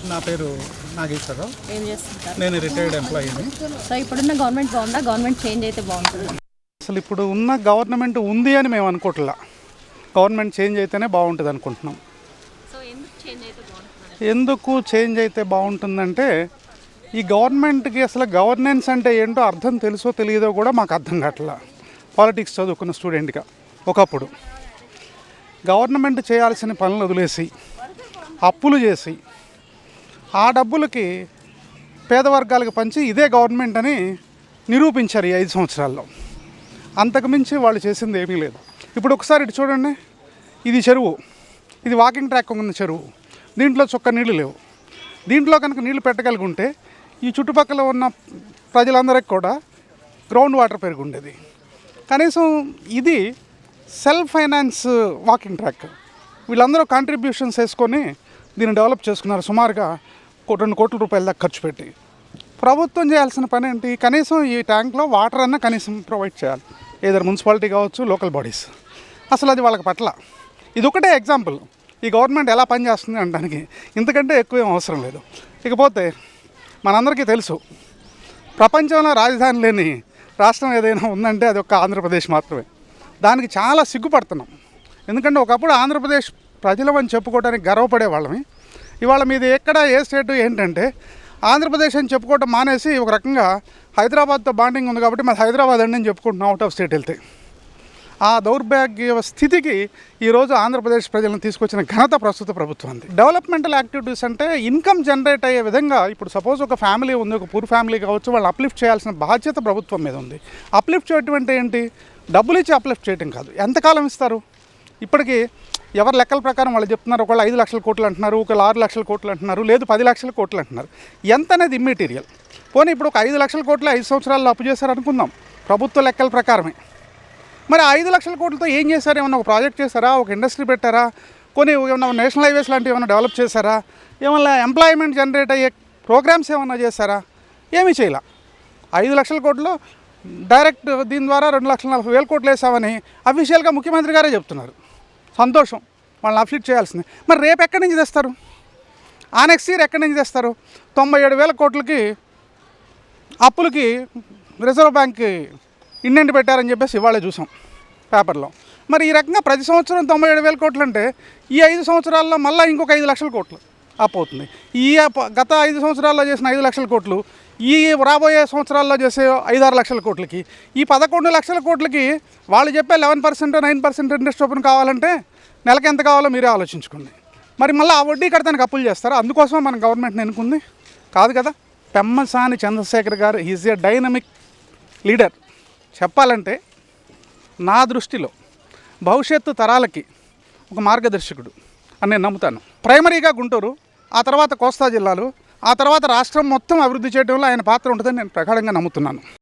నా పేరు నాగేశ్వరరావు. ఏం చేస్తుంటారు? నేను రిటైర్డ్ ఎంప్లాయీని. సో ఇప్పుడున్న గవర్నమెంట్ బాగుందా? గవర్నమెంట్ చేంజ్ అయితే బాగుంటుంది. అసలు ఇప్పుడు ఉన్న గవర్నమెంట్ ఉంది అని మేము అనుకోవట్లా. గవర్నమెంట్ చేంజ్ అయితేనే బాగుంటుంది అనుకుంటున్నాం. సో ఎందుకు చేంజ్ అయితే బాగుంటుంది? ఎందుకు చేంజ్ అయితే బాగుంటుందంటే ఈ గవర్నమెంట్కి అసలు గవర్నెన్స్ అంటే ఏంటో అర్థం తెలుసో తెలియదో కూడా మాకు అర్థం కావట్లా. పాలిటిక్స్ చదువుకున్న స్టూడెంట్గా ఒకప్పుడు గవర్నమెంట్ చేయాల్సిన పనులు వదిలేసి అప్పులు చేసి ఆ డబ్బులకి పేద వర్గాలకు పంచి ఇదే గవర్నమెంట్ అని నిరూపించారు ఈ 5 సంవత్సరాల్లో. అంతకుమించి వాళ్ళు చేసింది ఏమీ లేదు. ఇప్పుడు ఒకసారి ఇటు చూడండి, ఇది చెరువు, ఇది వాకింగ్ ట్రాక్ ఉన్న చెరువు, దీంట్లో చొక్క నీళ్లు లేవు. దీంట్లో కనుక నీళ్లు పెట్టగలిగి ఈ చుట్టుపక్కల ఉన్న ప్రజలందరికీ కూడా గ్రౌండ్ వాటర్ పెరిగి ఉండేది. కనీసం ఇది సెల్ఫ్ ఫైనాన్స్ వాకింగ్ ట్రాక్. వీళ్ళందరూ కాంట్రిబ్యూషన్స్ వేసుకొని దీన్ని డెవలప్ చేసుకున్నారు. సుమారుగా 2 కోట్ల రూపాయల దాకా ఖర్చు పెట్టి. ప్రభుత్వం చేయాల్సిన పని ఏంటి? కనీసం ఈ ట్యాంక్లో వాటర్ అన్నా కనీసం ప్రొవైడ్ చేయాలి. ఏదైనా మున్సిపాలిటీ కావచ్చు, లోకల్ బాడీస్. అసలు అది వాళ్ళకి పట్ల. ఇది ఒకటే ఎగ్జాంపుల్ ఈ గవర్నమెంట్ ఎలా పనిచేస్తుంది అనడానికి. ఇంతకంటే ఎక్కువ ఏం అవసరం లేదు. ఇకపోతే మనందరికీ తెలుసు, ప్రపంచంలో రాజధాని లేని రాష్ట్రం ఏదైనా ఉందంటే అది ఒక ఆంధ్రప్రదేశ్ మాత్రమే. దానికి చాలా సిగ్గుపడుతున్నాం. ఎందుకంటే ఒకప్పుడు ఆంధ్రప్రదేశ్ ప్రజలమని చెప్పుకోవడానికి గర్వపడే వాళ్ళమి. ఇవాళ మీది ఎక్కడ ఏ స్టేటు ఏంటంటే ఆంధ్రప్రదేశ్ అని చెప్పుకోవటం మానేసి ఒక రకంగా హైదరాబాద్తో బాండింగ్ ఉంది కాబట్టి మరి హైదరాబాద్ అండి అని చెప్పుకుంటున్నాం అవుట్ ఆఫ్ స్టేట్ వెళ్తే. ఆ దౌర్భాగ్య స్థితికి ఈరోజు ఆంధ్రప్రదేశ్ ప్రజలను తీసుకొచ్చిన ఘనత ప్రస్తుత ప్రభుత్వానికి. డెవలప్మెంటల్ యాక్టివిటీస్ అంటే ఇన్కమ్ జనరేట్ అయ్యే విధంగా, ఇప్పుడు సపోజ్ ఒక ఫ్యామిలీ ఉంది, ఒక పూర్ ఫ్యామిలీ కావచ్చు, వాళ్ళు అప్లిఫ్ట్ చేయాల్సిన బాధ్యత ప్రభుత్వం మీద ఉంది. అప్లిఫ్ట్ చేయటం అంటే ఏంటి? డబ్బులు ఇచ్చి అప్లిఫ్ట్ చేయటం కాదు. ఎంతకాలం ఇస్తారు? ఇప్పటికీ ఎవరి లెక్కల ప్రకారం వాళ్ళు చెప్తున్నారు. ఒకళ్ళు 5 లక్షల కోట్లు అంటున్నారు, ఒకళ్ళు 6 లక్షల కోట్లు అంటున్నారు, లేదు 10 లక్షల కోట్లు అంటున్నారు. ఎంత అనేది ఇమ్మెటీరియల్. పోనీ ఇప్పుడు ఒక 5 లక్షల కోట్లు 5 సంవత్సరాల్లో అప్పు చేశారు అనుకుందాం ప్రభుత్వ లెక్కల ప్రకారమే. మరి 5 లక్షల కోట్లతో ఏం చేశారు? ఏమన్నా ఒక ప్రాజెక్ట్ చేశారా? ఒక ఇండస్ట్రీ పెట్టారా? కొన్ని ఏమన్నా నేషనల్ హైవేస్ లాంటివి ఏమైనా డెవలప్ చేశారా? ఏమన్నా ఎంప్లాయ్మెంట్ జనరేట్ అయ్యే ప్రోగ్రామ్స్ ఏమన్నా చేశారా? ఏమీ చేయాల. 5 లక్షల కోట్లు డైరెక్ట్ దీని ద్వారా 2,40,000 కోట్లు వేసామని అఫీషియల్గా ముఖ్యమంత్రి గారే చెప్తున్నారు. సంతోషం, వాళ్ళని అప్లిట్ చేయాల్సింది. మరి రేపు ఎక్కడి నుంచి తెస్తారు? ఆ నెక్స్ట్ ఇయర్ ఎక్కడి నుంచి తెస్తారు? 97,000 కోట్లకి అప్పులకి రిజర్వ్ బ్యాంక్కి ఇండెంట్ పెట్టారని చెప్పేసి ఇవాళే చూసాం పేపర్లో. మరి ఈ రకంగా ప్రతి సంవత్సరం 97,000 కోట్లు అంటే ఈ 5 సంవత్సరాల్లో మళ్ళీ ఇంకొక 5 లక్షల కోట్లు అప్పు అవుతుంది. ఈ గత 5 సంవత్సరాల్లో చేసిన 5 లక్షల కోట్లు ఈ రాబోయే సంవత్సరాల్లో చేసే 5-6 లక్షల కోట్లకి, ఈ 11 లక్షల కోట్లకి వాళ్ళు చెప్పే 11% 9% ఇంట్రెస్ట్ ఓపెన్ కావాలంటే నెలకి ఎంత కావాలో మీరే ఆలోచించుకోండి. మరి మళ్ళీ ఆ వడ్డీ కడతానికి అప్పులు చేస్తారా? అందుకోసం మన గవర్నమెంట్ని ఎన్నుకుంది కాదు కదా. పెమ్మసాని చంద్రశేఖర్ గారు ఈజ్ ఏ డైనమిక్ లీడర్. చెప్పాలంటే నా దృష్టిలో భవిష్యత్తు తరాలకి ఒక మార్గదర్శకుడు అని నేను నమ్ముతాను. ప్రైమరీగా గుంటూరు, ఆ తర్వాత కోస్తా జిల్లాలు, ఆ తర్వాత రాష్ట్రం మొత్తం అభివృద్ధి చేయడంలో ఆయన పాత్ర ఉంటుందని నేను ప్రగాఢంగా నమ్ముతున్నాను.